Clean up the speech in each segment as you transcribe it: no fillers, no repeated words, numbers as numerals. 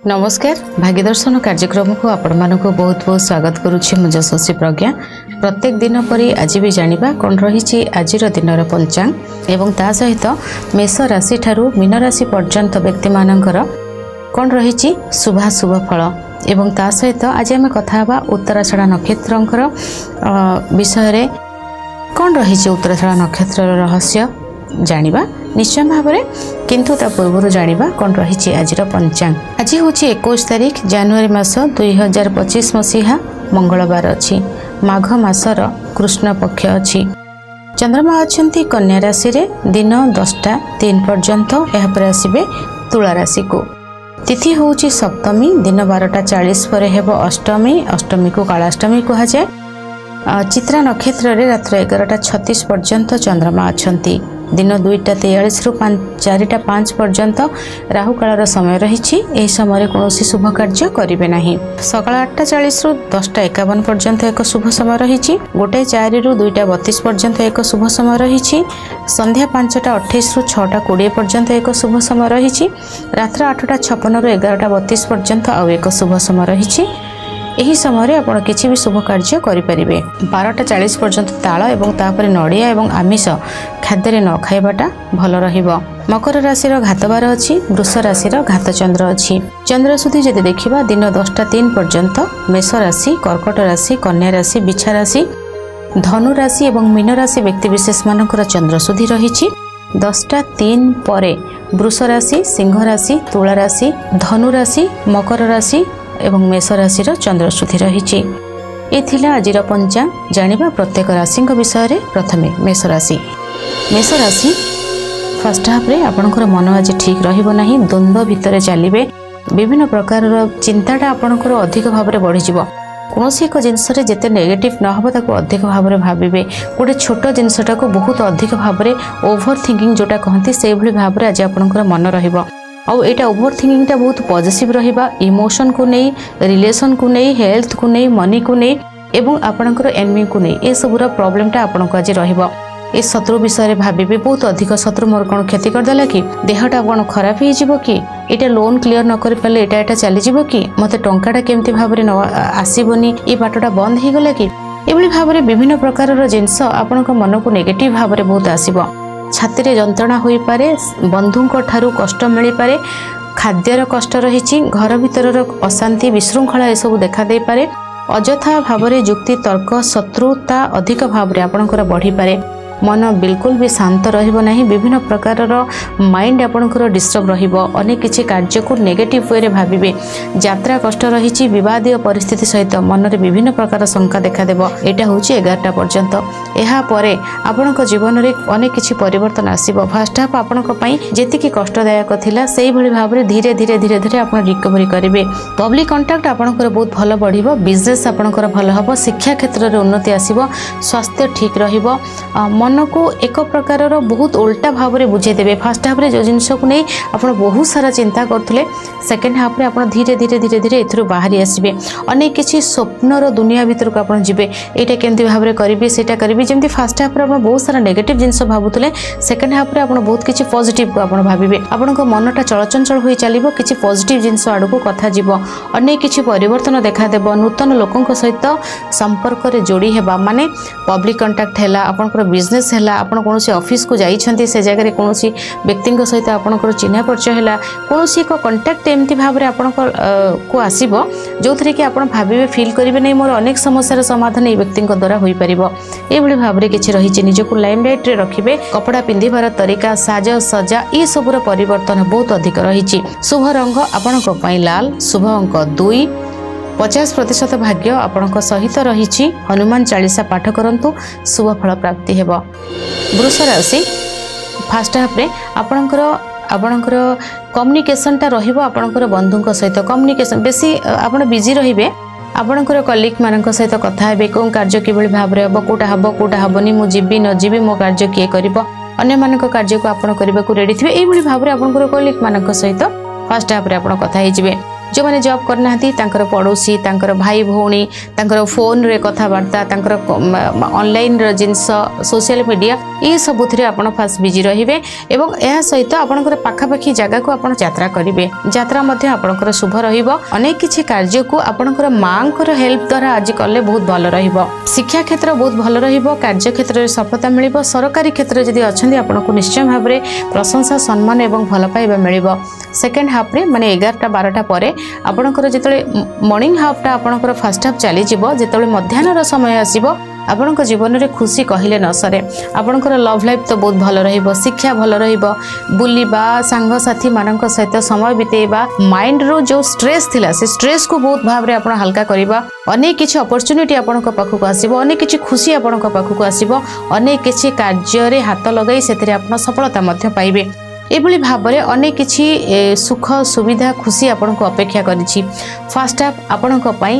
नमस्कार भाग्यदर्शन कार्यक्रम को आपण मानक बहुत बहुत स्वागत करुच्ची मु यशस्वी प्रज्ञा। प्रत्येक दिन परी आज भी जानिबा कौन रही आज दिन पंचांग एवं ता सहित मेष राशि ठारू मीन राशि पर्यंत व्यक्ति मानकर कौन रही शुभाशुभ फल एवं ता सहित आज आम कथा उत्तराषाढ़ नक्षत्र विषय कौन रही उत्तराषाढ़ नक्षत्र रहस्य जानिबा निश्चय भाव में किंतु ता पूर्व जानिबा कौन रही आज पंचांग। आज हूँ 21 तारीख जनवरी मास 2025 मसीहा मंगलवार अच्छी माघ मासर कृष्ण पक्ष अच्छी चंद्रमा अच्छा कन्या राशि रे दिन 10:03 पर्यंत यापर आसबे तुला राशि को तिथि हूँ सप्तमी दिन 12:40 पर हेब अष्टमी अष्टमी को कालाष्टमी कह जाए। चित्रा नक्षत्र रे रात्र 11:36 पर्यंत चंद्रमा अच्छा दिन 2:43 रु 4:05 पर्यंत राहुकाल समय रही समय कौन शुभ कार्य करेंगे नहीं। सकाल 8:40 रु 10:51 पर्यंत एक शुभ समय रही 1:04 रु 2:32 पर्यंत एक शुभ समय रही संध्या 5:28 रु 6:20 पर्यंत एक शुभ समय रही रात्र 8:56 रु 11:32 पर्यंत आउ एक शुभ समय रही। यही समय आप किसी भी शुभ कार्य करें। 12:40 पर्यंत ताल एवं तापर नड़िया एवं आमिष खाद्य न खाइबाटा भल रहिबो। मकर राशि घातबार अच्छी वृष राशि घात चंद्र अच्छी चंद्र सुधी जदि देखा दिन 10:03 पर्यंत मेष राशि कर्कट राशि कन्या राशि बिछा राशि धनु राशि एवं मीन राशि व्यक्तिविशेष मानकर चंद्र सुधी रही 10:03 पर वृष राशि सिंह राशि तुला राशि धनु राशि मकर राशि एवं मेष राशि चंद्र सुधी रही। ये आज पंचांग जानिबा प्रत्येक राशि विषय। प्रथमे मेष राशि फर्स्ट हाफ रे आपनकर मन आज ठीक रहिबो नाही द्वंद्व भितर चलिबे विभिन्न प्रकार चिंताटा आपनकर अधिक भाव में बढ़ी जीवो। कौनसी एक जिनस जिते नेगेटिव न हो ताको अधिक भाव में भाविबे गोटे छोट जिनसटा को बहुत अधिक भाव में ओभर थिंकिंग जोटा कहती से भाव में आज आपनकर मन रहिबो। आउ एटा ओभर थिंकिंगटा बहुत पॉजिटिव रहिबा इमोशन को नहीं रिलेशन को नहीं हेल्थ को नहीं मनी को नहीं एवं आपनकर एनिमी को नहीं ए सबुरा प्रॉब्लमटा आपनको आज रहिबो। ए शत्रु विषय भाविबे बहुत अधिक शत्रु मोर कौन क्षति करदेला कि देहटा कौन खराब हो कि एटा लोन क्लियर न कर पाले एटा चली जीवो कि मते टंकाटा केमती भाव में आसीबनी ए बाटटा बंद हो गला कि एभली भाव में विभिन्न प्रकार जिनस आपनका मन को नेगेटिव भाव में बहुत आसीबो। छाती रे जंत्रणा होई पारे बंधुंको ठारू कष्ट मिली पारे खाद्यर कष्ट रही घर भीतर अशांति विशृंखला ए सब देखा दे पारे अजथा भाव में जुक्ति तर्क शत्रुता अधिक भाव में आपनकर बढ़ी पारे मन बिल्कुल भी शांत रहिबो नहीं विभिन्न प्रकार माइंड आपनकर डिस्टर्ब रहिबो अनेक किछि कार्य को नेगेटिव वे रे भाबिबे यात्रा कष्ट रही विवादीय परिस्थिति सहित मन रे विभिन्न प्रकार शंका देखा देबो। एटा होची 11टा पर्यंत एहा परे आपनक जीवन रे अनेक किछि परिवर्तन आसीबो। फर्स्ट हाफ आपनक पई जेतिकी कष्टदायक थिला सेही भली भाव रे धीरे धीरे धीरे धीरे आपन रिकवरी करिवे। पब्लिक कांटेक्ट आपनकर बहुत भलो बढ़िबो बिजनेस आपनकर भलो हबो शिक्षा क्षेत्र रे उन्नति आसीबो स्वास्थ्य ठीक रहिबो मन को एक प्रकार बहुत उल्टा भाव में बुझे देवे। फर्स्ट हाफ रे जो जिनस को नहीं आप बहुत सारा चिंता करते सेकेंड हाफ रे आप धीरे धीरे धीरे धीरे एथुर बाहरी आसबे अनेक किसी स्वप्नर दुनिया भीतर को आप जीवे एटा केमती भाव में करेंगे सेटा करेंगे जमी फर्स्ट हाफ रे आप बहुत सारा नेगेटिव जिनस भावुले सेकेंड हाफ रे आप बहुत किसी पॉजिटिव को आप भाविबे आपन मनटा चलचंचल हो चलो किसी पॉजिटिव जिनस आड़ को कथा जीव अनेक किसी परिवर्तन देखा देव नूतन लोकों सहित संपर्क रे जोड़ी हेबा माने पब्लिक कांटेक्ट हैला आपनकर बिजनेस हैला आपण कोनोसी ऑफिस को जाइछंती से जगह रे कोनोसी व्यक्ति सहित आपनकर चिन्हा परिचय हैला कोनोसी को कांटेक्ट एमती भाव रे आपनकर को आसीबो जो थरे कि आपण भाबिबे फील करिवे नै मोर अनेक समस्या समाधान ए व्यक्ति द्वारा होई परिबो। ए भली भाव रे किछि रहिछि निजको लाइमलाइट रे रखिबे कपड़ा पिंधिबार तरीका साज सजा ई सबुर परिवर्तन बहुत अधिक रहिछि। शुभ रंग आपनको पई लाल शुभ अंक 2 50% भाग्य आपणक सहित रही हनुमान चालीसा पाठ करंतु शुभ फल प्राप्ति हेब। वृष राशि फर्स्ट हाफ रे आपणकर कम्युनिकेशनटा रहिबो आपणकर बंधुଙ୍କ सहित कम्युनिकेशन बेसी आपण बिजी रहिबे आपणकर कलिग मानक सहित कथा हेबे को कार्य किबळी भाव रे हबो कोटा हबनी मु जीबी न जीबी मो कार्य किए करिवो अन्य मानक कार्य को आपण करबा को रेडी थिबे एई भली भाव रे आपणकर कलिग मानक सहित फर्स्ट हाफ रे आपण कथा हे जिवे। जो मैंने जॉब करना तांकर पड़ोसी तांकर भाई भौणी तांकर फोन रे कथबार्ता तांकर ऑनलाइन जिनस सोशल मीडिया ये सबुथिरे आपण फास्ट बिजी रहिबे एवं एहा सहित आपनकर पाखापाखी जगह को आपण यात्रा करिवे यात्रा मध्ये आपनकर शुभ रहिबो अनेक किछि कार्य को आपनकर मांकर हेल्प द्वारा आज कले बहुत भल रहिबो शिक्षा क्षेत्र बहुत भल रहिबो कार्य क्षेत्र रे सफलता मिलिबो सरकारी क्षेत्र जदि अछंदी आपनको निश्चय भाबरे प्रशंसा सम्मान एवं भल पाइबा मिलिबो सेकेंड हाफ रे माने 11टा 12टा परे आपनकर जेतले मॉर्निंग हाफ टा आपनकर फर्स्ट हाफ चली जिवो जेतले मध्याह्नर समय आसीबो आपनकर जीवन रे खुशी कहिले न सरे आपनकर लव लाइफ तो बहुत भल रहिबो शिक्षा भल रहिबो बुलिबा संग साथी मानक सहित समय बितेबा माइंड रो जो स्ट्रेस थिला से स्ट्रेस को बहुत भाव रे आपण हल्का करिबा अनेक किछि अपॉर्चुनिटी आपनक पाखु आसीबो अनेक किछि खुशी आपनक पाखु आसीबो अनेक किछि कार्य रे हाथ लगाई सेथिरे आपण सफलता मध्य पाइबे एभली भाबरे अनेक किछि सुख सुविधा खुशी आपनको अपेक्षा करिछि फर्स्ट हाफ आपनको पई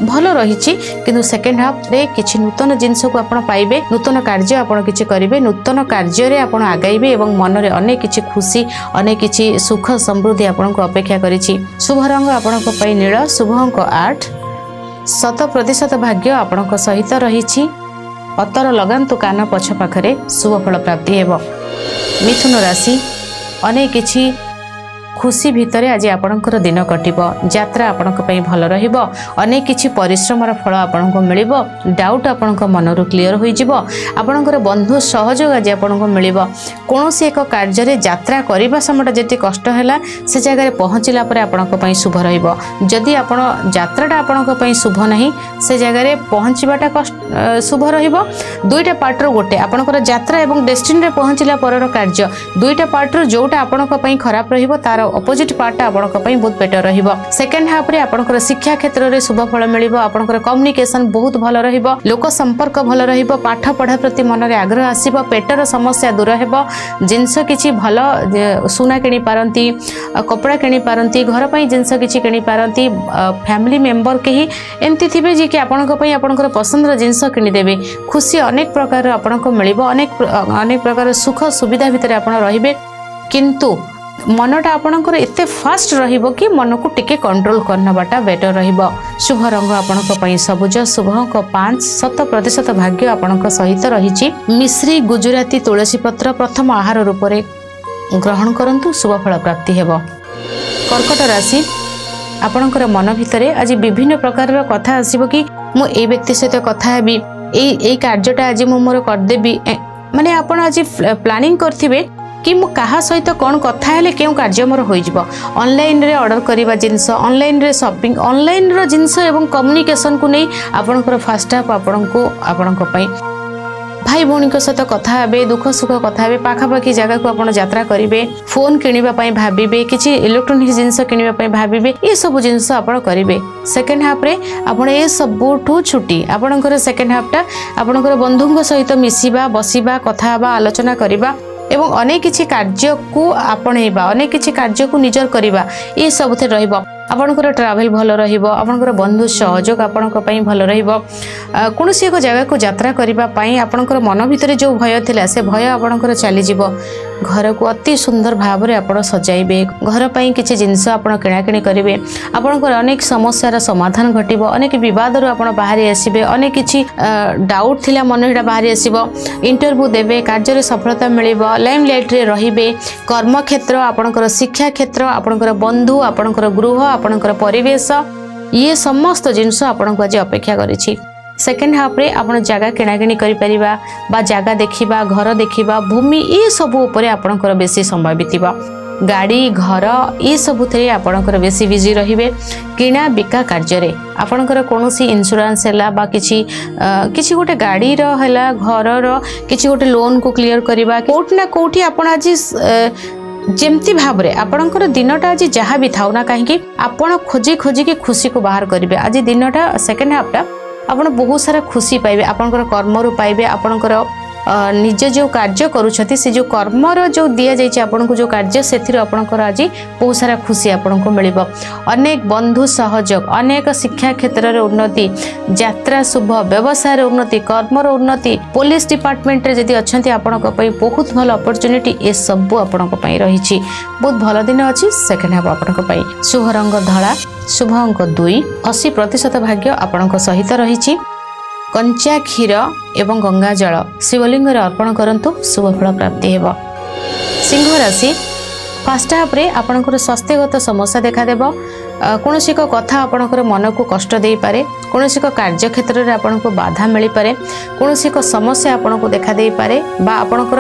भलो रहिछि किंतु सेकेंड हाफ रे किछि नूतन जिंस को आपण पाइबे नूतन कार्य आपण किछि करिवे नूतन कार्य रे आपण आगाइबे एवं मन रे अनेक किछि खुशी अनेक किछि सुख समृद्धि आपनको अपेक्षा करिछि शुभ रंग आपनको पई नील शुभ अंक 8 100% भाग्य आपनको सहित रहिछि अतर लगांतु कान पछ पाखरे शुभ फल प्राप्ति हेबो मिथुन राशि अनेक किछि खुशी भितर आज आपणकर दिन कटिबो यात्रा आपणक पई भल रहिबो अनेक किछि परिश्रमर फल आपणको मिलिबो डाउट आपणक मनरु क्लियर होई जिवो आपणकर बंधु सहयोग आज आपणको मिलिबो कोनोसी एक कार्य रे यात्रा करिबा समटा जेति कष्ट हैला से जगह रे पहुंचिला परे आपणक पई शुभ रहिबो जदि आपण यात्राटा आपणक पई शुभ नाही से जगह रे पहुंचिबाटा कष्ट शुभ रहिबो दुईटा पार्ट रो गोटे आपणकर यात्रा एवं डेस्टिनी रे पहुंचिला परर कार्य दुईटा पार्ट रो जोटा आपणक पई खराब रहिबो तार अपोजिट पार्ट आपणक पई बहुत बेटर रहिबो सेकेंड हाफ रे आपणकर शिक्षा क्षेत्र रे शुभ फल मिलिबो आपणकर कम्युनिकेशन बहुत भल रहिबो लोक संपर्क भल रहिबो पाठ पढ़ा प्रति मन रे आग्रह आसीबो पेटर समस्या दूर हेबो जिंस किछि भल सुना किनि पारंती कपड़ा किनि पारंती घर पई जिंस किछि किनि पारंती फैमिली मेंबर केही एमति थिबे जे कि आपणक पई आपणकर पसंदर जिंस किनि देबे खुशी अनेक प्रकार आपणक मिलिबो अनेक प्रकार सुख सुविधा भितर आपण रहिबे किंतु मनटा आपणकर एते फास्ट रहिबो कि मन को टिके कंट्रोल करनबाटा बेटर रहिबो शुभ रंग आपणक पई सबुज शुभ अंक 5 100% भाग्य आपणक सहित रहिछि मिश्री गुजराती तुलसी पत्र प्रथम आहार रूप रे ग्रहण करंतु शुभ फल प्राप्ति हेबो कर्कट राशि आपणकर मन भितरे आज विभिन्न प्रकार रो कथा आसीबो कि मु ए व्यक्ति सहित कथा हेबी ए कार्यटा आज मु मोर कर देबी माने आपण आज प्लानिंग करथिबे कि मु कहा सहित कौन कथा हेले केउ कार्य मोर होई जिवो ऑनलाइन रे ऑर्डर करिबा जिंस ऑनलाइन रे शॉपिंग ऑनलाइन रो जिंस एवं कम्युनिकेशन को नै आपनकर फास्ट हाफ आपनको पई भाई भौणी सहित कथा हेबे दुख सुख कथा हेबे पाखापाखी जगह को आपण यात्रा करिवे फोन किनिबा पई भाबिबे किछि इलेक्ट्रॉनिक जिंस किनिबा पई भाबिबे ये सब जिंस आपण करिवे सेकेंड हाफ रे आपण ए सबठू छुट्टी आपणकर सेकेंड हाफ टा आपणकर बंधुଙ୍କ सहित मिसिबा बसिबा कथा हेबा आलोचना करिबा एवं अनेक किछि कार्य को आपणेबा अनेक किछि कार्य को निजर करिबा ए सबथे रहइबो आपणकर ट्रैवल भल रहिबो आपणकर बंधु सहयोग आपणक पई भल रहिबो कोनोसी एक जगह को यात्रा करिबा पई आपणकर मन भितरे जो भय थिला से भय आपणकर चली जिवो घर को अति सुंदर भाव रे आपण सजाइबे घर पई किछि जिंस आपण किणा किणी करिवे आपणकर अनेक समस्यार समाधान घटिबो अनेक विवाद रो आपण बाहरी आसीबे अनेक किछि डाउट थिला मन हेडा बाहरी आसीबो इंटरव्यू देबे कार्य रे सफलता मिलिबो लाइमलाइट रे रहिबे कर्म क्षेत्र आपणकर शिक्षा क्षेत्र आपणकर बंधु आपणकर गृह आपणकर परिवेश ये समस्त जिंस आपणको आज अपेक्षा करिछि सेकेंड हाफ रे आपण जगह किणाकिणी करि परिबा बा जगह देखिबा घर देखिबा भूमि ये सब ऊपर आपणकर बेसी समय बितिबा गाड़ी घर ये सब थे आपणकर बेसी बिजी रहिबे किणा बिका कार्य रे आपणकर कोनोसी इंश्योरेंस हैला बा किछि गोटे गाड़ी रो हैला घर रो किछि गोटे लोन को क्लियर करिबा कोट ना कोठी आपण आज जेमती भाव रे आपणकर दिनटा आज जहाँ भी थाउ ना कहीं आपण खोजी खोजी के खुशी को बाहर करिवे आज दिनटा सेकेंड हाफ टा आपण बहुत सारा खुशी पाइबे आपणकर कर्म रु पाइबे आपणकर निज जो कार्य करूछथि से जो कर्मर जो दिया जाइछि आपनको जो कार्य सेथिर आपनकर आज बहुत सारा खुशी आपनको मिलिबो अनेक बंधु सहयोग अनेक शिक्षा क्षेत्र रे उन्नति यात्रा शुभ व्यवसाय रे उन्नति कर्मर उन्नति पुलिस डिपार्टमेंट रे जदी अछंती आपनको पई बहुत भल अपॉर्चुनिटी ए सब आपनको पई रहिछि बहुत भल दिन अछि सेकेंड हाफ आपनको पई शुभ रंग धला शुभ अंक 2 80% भाग्य आपनक सहित रहिछि कंचा क्षीर एवं गंगा जल शिवलिंग रे अर्पण करंतु शुभ फल प्राप्ति हेबो सिंह राशि फर्स्ट हाफ रे आपनकर स्वास्थ्यगत समस्या देखा देबो कोनोसी को कथा आपनकर मन को कष्ट देई पारे कोनोसी को कार्य क्षेत्र रे आपनको बाधा मिली पारे कोनोसी को समस्या आपनको देखा देई पारे बा आपनकर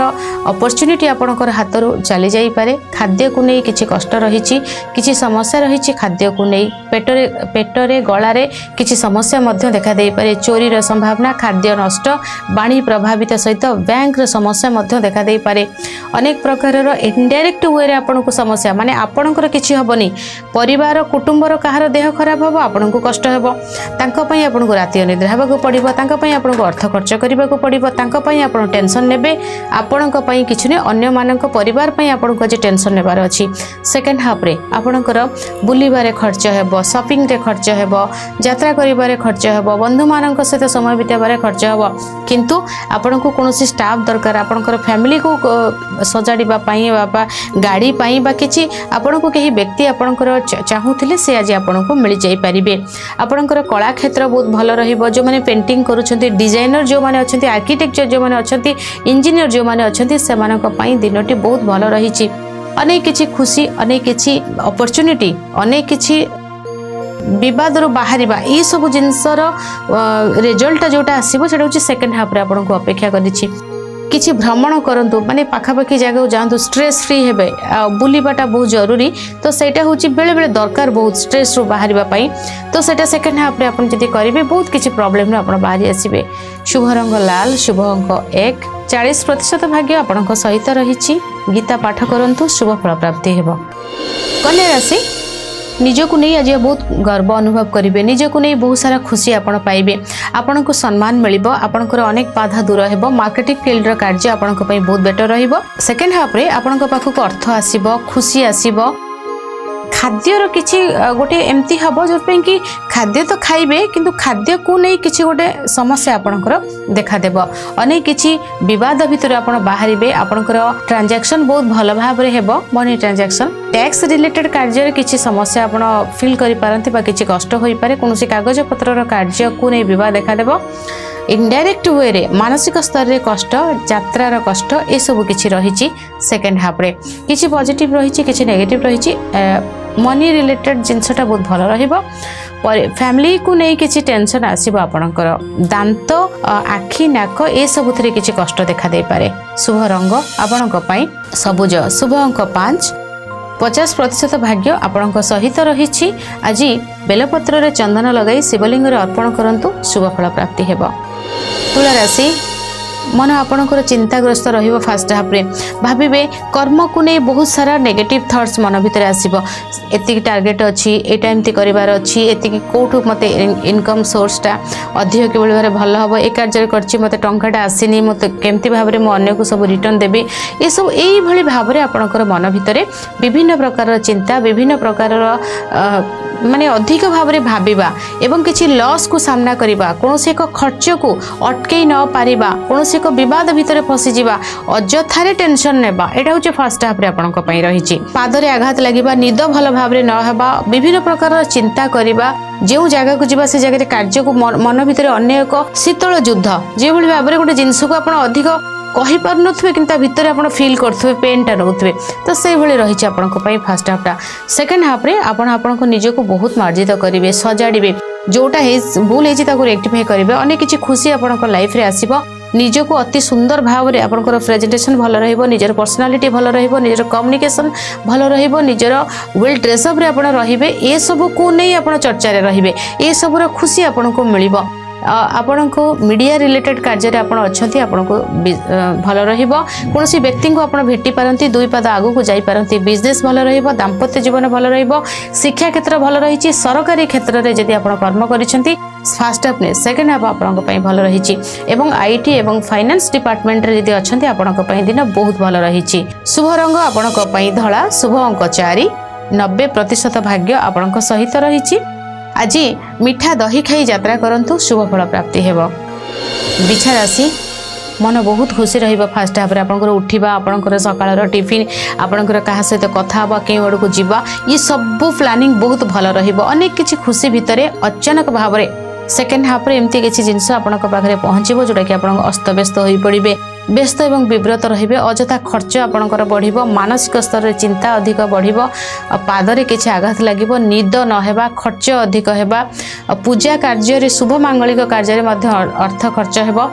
अपॉर्चुनिटी आपनकर हातरो चली जाई पारे खाद्य को नै किछि कष्ट रहिछि किछि समस्या रहिछि खाद्य को नै पेटरे गळा रे किछि समस्या मध्य देखा देई पारे चोरी रो संभावना खाद्य नष्ट बाणी प्रभावित सहित बैंक रो समस्या मध्य देखा देई पारे अनेक प्रकार रो इनडायरेक्ट वे रे आपनको समस्या माने आपनकर किछि हबनी परिवार कुटुंबर कहार देह खराब हबो आपनको कष्ट हेबो तांको पई आपनको राति अनिद्रा हेबाको पड़िबो तांको पई आपनको अर्थ खर्च करबाको पड़िबो तांको पई आपण टेंशन नेबे आपनको पई किछु ने अन्य मानक परिवार पई आपनको जे टेंशन नेबार अछि सेकंड हाफ रे आपनकर बुलीबारे खर्च हेबो शॉपिंग रे खर्च हेबो यात्रा करिबारे खर्च हेबो बंधु मानक सहित समय बिताबारे खर्च हेबो किंतु आपनको कोनोसी स्टाफ दरकार आपनकर फैमिली को सजाडिबा पई बाबा गाड़ी पई बा किछि आपनको केही व्यक्ति आपनकर चाहूथिले से आज आपनको मिल जाई परिबे आपनकर कला क्षेत्र बहुत भल रहिबो जो माने पेंटिंग करूछंती डिजाइनर जो माने अछंती आर्किटेक्चर जो माने अछंती इंजीनियर जो माने अछंती से मानक पई दिनोटी बहुत भल रहिछि अनेक किछि खुशी अनेक किछि अपॉर्चुनिटी अनेक किछि विवाद रो बाहरिबा ई सब जिंसर रिजल्ट जोटा आसीबो सेटा होछि सेकंड हाफ रे आपनको अपेक्षा करिछि किछि भ्रमण करंतु माने पाखापाखि जगह जांतु स्ट्रेस फ्री हेबे बुलीबाटा बहुत जरूरी तो सेटा होछि बेले बेले दरकार बहुत स्ट्रेस रो बाहरिबा पई तो सेटा सेकंड हाफ रे आपण जदी करिवे बहुत किछि प्रॉब्लम रे आपण बाहरी आसीबे शुभ रंग लाल शुभ अंक 1 40% भाग्य आपणक सहित रहिछि गीता पाठ करंतु शुभ फल प्राप्ति हेबो कन्या राशि निजको नहीं आज बहुत गर्व अनुभव करेंगे निजको नहीं बहुत सारा खुशी आपण पाइबे आपण को सम्मान मिलिबो आपणकर अनेक बाधा दूर हेबो मार्केटिंग फील्ड रो कार्य आपणक पई बहुत बेटर रहिबो सेकंड हाफ रे आपणक पाखक अर्थ आसीबो खुशी आसीबो खाद्यर किछि गोटे एमती हबो जो पे कि खाद्य तो खाइबे किंतु खाद्य को नहीं किछि गोटे समस्या आपणकर देखा देबो अनेक किछि विवाद भितर आपण बाहरिबे आपणकर ट्रांजैक्शन बहुत भल भाव रे हेबो मनी ट्रांजैक्शन टैक्स रिलेटेड कार्य रे किछि समस्या आपण फील करि पारंती बा किछि कष्ट होई पारे कोनोसी कागज पत्र रो कार्य को नहीं विवाद देखा देबो इनडायरेक्ट वे रे मानसिक स्तर रे कष्ट यात्रा रो कष्ट ए सब किछि रहिछि सेकंड हाफ रे किछि पॉजिटिव रहिछि किछि नेगेटिव रहिछि मनी रिलेटेड जिनसटा बहुत भल रहिबो फैमिली को नहीं किछि टेंशन आसीबो आपणकर दांत आखि नाक ए सब थरे किछि कष्ट देखा दे पारे शुभ रंग आपणक पई सबुज शुभ अंक 5 50% भाग्य आपणक सहित रहिछि आज बेलपत्र रे चंदन लगाई शिवलिंग रे अर्पण करंतु शुभ फल प्राप्ति हेबो तुला राशि मन आपणकर चिंताग्रस्त रहिबो फर्स्ट हाफ रे भाबिबे कर्म को नहीं बहुत सारा नेगेटिव थॉट्स मन भीतर आसीबो एतिक टार्गेट अछि एटा एमती करिवार अछि एतिक कोठु मते इनकम सोर्स टा अधिक केबल भारे भल हबो ए कार्य करछि मते टंकाटा आसीनी मते केमती भाबरे म अन्य को सब रिटर्न देबे ए सब एई भली भाबरे आपणकर मन भीतर विभिन्न प्रकार चिंता विभिन्न प्रकार माने अधिक भाबरे भाबिबा एवं किछि लॉस को सामना करिबा कोनोसी एक खर्च को अटकेई न पारिबा कोनोसी एक विवाद भितर फसी जिबा अजथारे टेंशन नेबा एटा होचे फर्स्ट हाफ रे आपणक पई रहिछि पादरे आघात लागिबा निद भल भाबरे न हेबा विभिन्न प्रकार चिंता करिबा जो जगह को जीवा से जगह कार्य को मन भीतर अन्य एक शीतल युद्ध जे भली भाबरे गोटे जिंस को आपण अधिक कहि पार नथुवे किंता भीतर आपण फील करथुवे पेन टा नउथुवे तो सेई भली रहिछि आपणक पई फर्स्ट हाफ टा सेकंड हाफ रे आपण आपणक निज को बहुत मार्जित करिवे सजाडिबे जोटा हे भूल हेछि ताको रेक्टिफाई करिवे अनेक किछि खुशी आपणक लाइफ रे आसीबो निज को अति सुंदर भाव रे आपणकर प्रेजेंटेशन भल रहिबो निजर पर्सनालिटी भल रहिबो निजर कम्युनिकेशन भल रहिबो निजर वेल ड्रेस अप रे आपण रहिबे ए सब को नै आपण चर्चा रे रहिबे ए सब रो खुशी आपणको मिलिबो आपण को मीडिया रिलेटेड कार्य रे आपण अछंती आपण को भल रहिबो कोनोसी व्यक्ति को आपण भेटी पारंती दुई पाद आगु को जाई पारंती बिजनेस भल रहिबो दाम्पत्य जीवन भल रहिबो शिक्षा क्षेत्र भल रहिछि सरकारी क्षेत्र रे जदि आपण कर्म करिसंती फास्ट हाफ ने सेकेंड हाफ आपन भल रही एवं आईटी एवं फाइनेंस डिपार्टमेंट रे यदि अच्छे आपण दिन बहुत भल रही शुभ रंग आपण धला शुभ अंक 4 90% भाग्य आपण सहित रही आज मिठा दही खाई यात्रा करंतु शुभ फल प्राप्ति हेब बिछा राशि मन बहुत खुशी रही फास्ट हाफ आपंकर उठा आपंकर सकाल टिफिन आपंकर क्या सहित कथा हाँ कई आड़ को जीवा ये सब प्लानिंग बहुत भल रनेक किसी खुशी भितर अचानक भाव में सेकेंड हाफ एमती किसी जिनस पाखे पहुँचो जोटा कि आप अस्तव्यस्त हो पड़े व्यस्त एवं विव्रत रे अजथा खर्च आपणकर बढ़ मानसिक स्तर चिंता अधिक बढ़ पादरे किसी आघात लगे निद नहेबा खर्च अधिक होगा पूजा कार्य शुभ मांगलिक कार्य अर्थ खर्च हो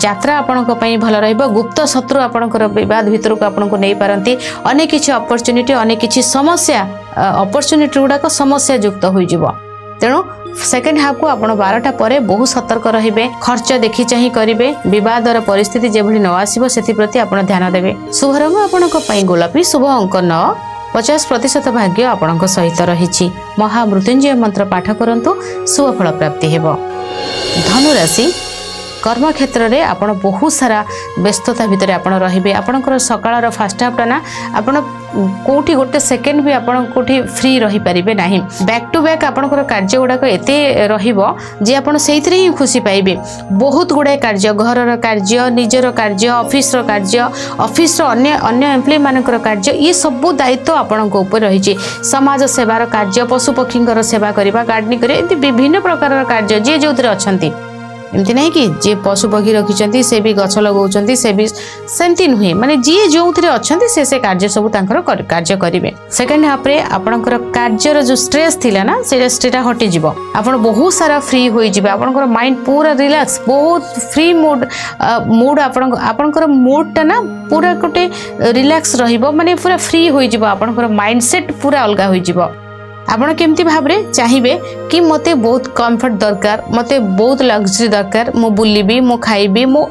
यात्रा आपण भल रुप्त शत्रु आपणकर विवाद भितर को आपको नहीं पारती अनेक किसी अपरच्युनिटी अनेक किसी समस्या अपरच्युनिटी गुड़ाक समस्या युक्त हो तेणु सेकेंड हाफ को आपण 12टा पर बहुत सतर्क रे खर्च देखी चाह करेंगे बदर परिस्थिति जो न आसो से प्रति आप ध्यान देवे शुभ रंग आपण गोलापी शुभ अंक 9 50% भाग्य आपण सहित रही महामृत्युंजय मंत्र पाठ करंतु शुभ फल प्राप्ति हेब धनुराशि कर्म क्षेत्र में आप बहुत सारा व्यस्तता भितर आप रे आपणकर सकाल फास्ट हाफ ना आप कौटी गोटे सेकेंड भी आप कौटी फ्री रही पारे ना बैक टू बैक आपणकर कार्य गुड़ाक एत जे आप ही खुशी पाइबे बहुत गुड़ाए कार्य घर कार्य निजर कार्य ऑफिस अन्य एम्प्लॉय मानकर कार्य ये सब दायित्व आपण रही समाज सेवार कार्य पशुपक्षी सेवा करवा गार्डनिंग कर विभिन्न प्रकार कार्य जी जो अच्छा एमती नहीं कि जे पशु पक्षी रखिंट से भी गछ लगा से भी सेमती नुहे माने जी जो अच्छा से कार्य सब कार्य करेंगे सेकेंड हाफ रे आपणकर कार्यर जो स्ट्रेस थिला ना से हटि जीव आप बहुत सारा फ्री हो आपणकर माइंड पूरा रिलैक्स बहुत फ्री मूड आपणकर मूड टा ना पूरा गोटे रिलैक्स रहिबो माने पूरा फ्री हो आपणकर माइंडसेट पूरा अलग हो आपण केमती भाव में चाहिए कि मते बहुत कंफर्ट दरकार मते बहुत लग्जरी दरकार मु बुलिबी मु खाइबी मु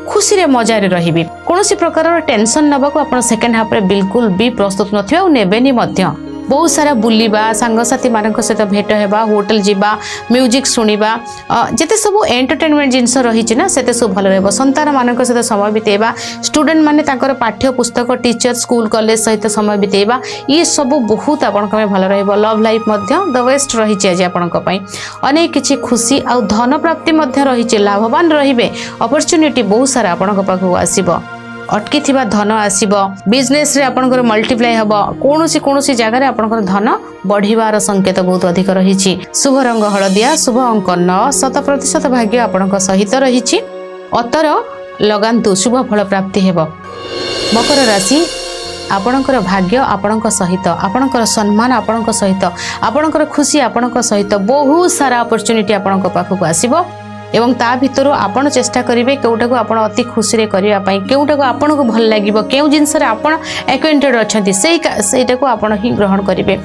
खुशी रे मजा रे रहिबी कौन प्रकार टेंशन नबा को आपण सेकेंड हाफ रे बिल्कुल भी प्रस्तुत नथिबा और नेबेनी मध्य बहुत सारा बुलिबा सांगसाथी मानक सहित भेट हेबा होटल जीवा म्यूजिक सुनिबा जेते सब एंटरटेनमेंट जिनस रही ना सेते सब भल रहबो संतान मानक सहित समय बितेबा स्टूडेंट माने ताकर पाठ्य पुस्तक टीचर स्कूल कॉलेज सहित समय बितेबा ये सब बहुत आपन का भल रहबो love life Madhya the best रही आज आपन का पई अनेक किछि खुशी आ धन प्राप्ति मध्य रही लाभवान रहिबे अपॉर्चुनिटी बहुत सारा आपन का पाखु आसीबो अटकी थिबा धन आसीबो बिजनेस रे आपनकर मल्टीप्लाई हबो कोनोसी जगह रे आपनकर धन बढ़िवार संकेत बहुत अधिक रही शुभ रंग हलदिया शुभ अंक 9 100% भाग्य आपनकर सहित रही अतर लगांतु शुभ फल प्राप्ति हेबो मकर राशि आपणकर भाग्य आपणक सहित आपणकर सम्मान आपणक सहित आपणकर खुशी आपणक सहित बहुत सारा अपॉर्चुनिटी आपणक पाखक आसीबो एवं ता भितर आपण चेष्टा करेंगे केउटा को आपण अति खुशी रे करिया पई केउटा को आपण को भल लागिबो केउ जिंस रे आपण एक्वेंटेड अछंती सेटा को आपण ही ग्रहण करेंगे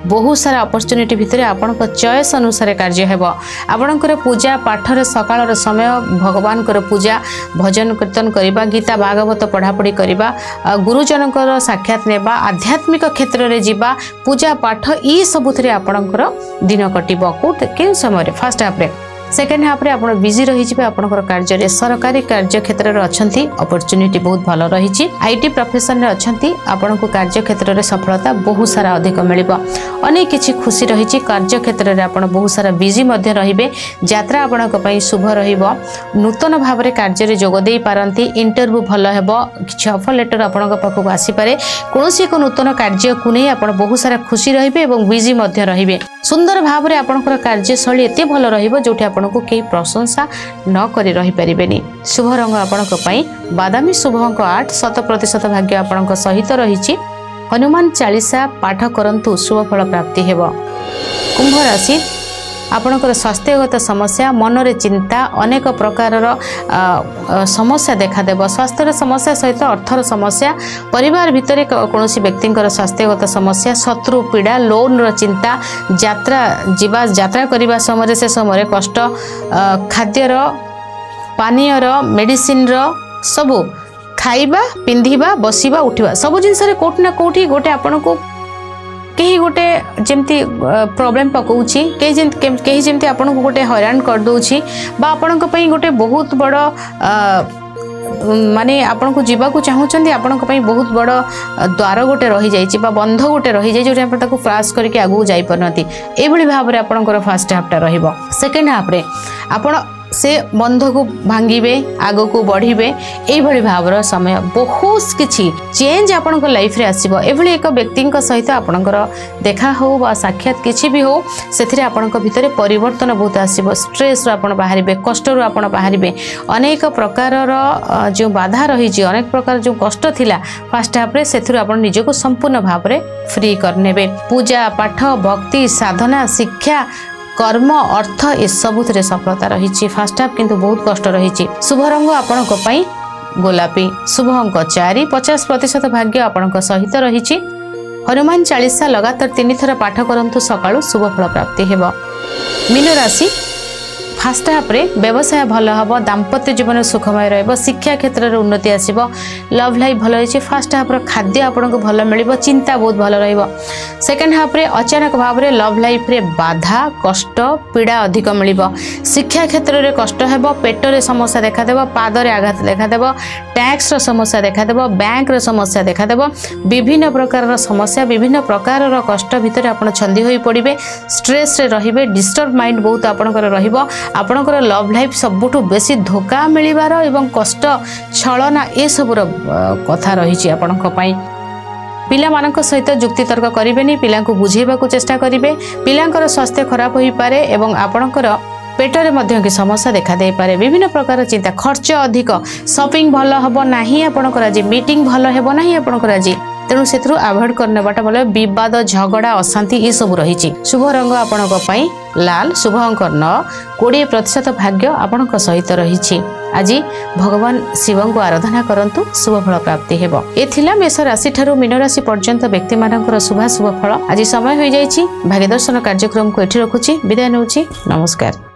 बहुत सारा अपॉर्चुनिटी भितर आपण को चॉइस अनुसार कार्य हेबो आपणकर पूजा पाठर सकाळर समय भगवान कर पूजा भजन कीर्तन करिबा गीता भागवत पढ़ापढ़ी करिबा गुरुजनकर साक्षात नेबा आध्यात्मिक क्षेत्र रे जीवा पूजा पाठ ई सबुथरे आपणकर दिन कटिबो के समय फास्ट हाफ रे सेकेंड हाफ रे आपण बिजी रही जिबे आपनकर कार्य रे सरकारी कार्य क्षेत्र रे अछंती अपॉर्चुनिटी बहुत भलो रही आईटी प्रोफेशन रे अछंती आपण को कार्य क्षेत्र रे सफलता बहुत सारा अधिक मिलिबो अनेक किछि खुशी रही कार्य क्षेत्र रे आपण बहुत सारा बिजी मध्य रहिबे यात्रा आपनक पई शुभ रहिबो नूतन भाव रे कार्य रे जोग देई पारंती इंटरव्यू भलो हेबो किछि ऑफर लेटर आपनक पाखक आसी पारे कोनोसी एक नूतन कार्य को नै आपण बहुत सारा खुशी रहिबे एवं बिजी मध्य रहिबे सुंदर भाव रे आपनकर कार्यशैली एते भलो रहिबो जोठी आपण को कई प्रशंसा न करी रही परिबेनी शुभ रंग आपनक पई बादामी शुभ अंक 8 100% भाग्य आपनक सहित रही हनुमान चालीसा पाठ करंतु शुभ फल प्राप्ति हेबो कुंभ राशि आपणकर स्वास्थ्यगत समस्या मनरे चिंता अनेक प्रकार समस्या देखादेव स्वास्थ्य समस्या सहित अर्थर समस्या परिवार भितर कौन व्यक्ति स्वास्थ्यगत समस्या शत्रु पीड़ा लोन चिंता यात्रा करने समय से समय कष्ट खाद्यर पानीयर मेडिसिन सबू खाइबा पिंधिबा बसिबा उठिबा सब जिनस कोठी ना कोठी गोटे आपन को कहीं गोटे जमती प्रॉब्लम पकाउछि कहीं जमती आपन को गोटे हैरान कर दउछि बा आपन को पई गोटे बहुत बड़ माने आपन को जीवा को चाहउछन्ती आपन को पई बहुत बड़ द्वार गोटे रही जाइछि बा बंध गोटे रही जाइ जो आपण ताको क्रॉस करके आगु जाई परनती एभली भाव रे आपन को फर्स्ट हाफटा रहिबो सेकंड हाफ रे आपण से बंध को भांगे आग को बढ़े यही भाव समय बहुत किसी चेंज आपण लाइफ रे आसीबो एभली एक व्यक्ति सहित आपणकर देखा हो बा साक्षात किसी भी हो से आपण भितर परिवर्तन बहुत आसीबो स्ट्रेस रो आपण बाहरिबे कष्ट रो आपण बाहरिबे अनेक प्रकार जो बाधा रही अनेक प्रकार जो कष्ट थिला फर्स्ट हाफ रे सेथुर आपण निजको संपूर्ण भाव रे फ्री करनेबे पूजा पाठ भक्ति साधना शिक्षा कर्म अर्थ ए सबुथ रे सफलता रही फर्स्ट हाफ किंतु बहुत कष्ट रही शुभ रंग आपण गोलापी शुभ अंक 4 50% भाग्य आपण सहित रही हनुमान चालीसा लगातार 3 थर पाठ करंतु सकाळु शुभ फल प्राप्ति हेबो मीन राशि फर्स्ट हाफ रे व्यवसाय भल हम दाम्पत्य जीवन सुखमय रहिबो शिक्षा क्षेत्र रे उन्नति आसीबो लव लाइफ भल होइछि फर्स्ट हाफ रो खाद्य आपण को भल मिलिबो चिंता बहुत भल रहिबो सेकंड हाफ रे अचानक भाव रे लव लाइफ रे बाधा कष्ट पीड़ा अधिक मिलिबो शिक्षा क्षेत्र रे कष्ट हेबो पेट रे समस्या देखा देबो पाद रे आघात देखा देबो टैक्स रो समस्या देखा देबो बैंक रो समस्या देखा देबो विभिन्न प्रकार रो समस्या विभिन्न प्रकार रो कष्ट भितर आपण छंदी होई पड़िबे स्ट्रेस रे रहिबे डिस्टर्ब माइंड बहुत आपणकर रहिबो आपणकर लव लाइफ सबुठु बेसी धोखा मिलिबार एवं कष्ट छलना ए सबुर कथा रही आपणक पई पिला मानक सहित जुक्ति तर्क करेनि पिला बुझेबा को चेष्टा करेंगे पिलांकर स्वास्थ्य खराब हो पारे एवं आपणकर पेटरे मध्य की समस्या देखा दे पारे विभिन्न प्रकार चिंता खर्च अधिक शॉपिंग भल हम ना आपणकर आज मीटिंग भल हेब ना आपणकर आज तेणु से आभोड करने बोले विवाद झगड़ा अशांति ये सब रही शुभ रंग आपण लाल शुभ अंक 9 20% भाग्य आपण सहित रही आज भगवान शिव को आराधना करंतु शुभ फल प्राप्ति हेबो एथिला मेष राशि ठारू मीन राशि पर्यंत व्यक्ति मानकर शुभ फल आज समय हो जाइछि भाग्य दर्शन कार्यक्रम को एठी रखुछि विदाय नउछि नमस्कार।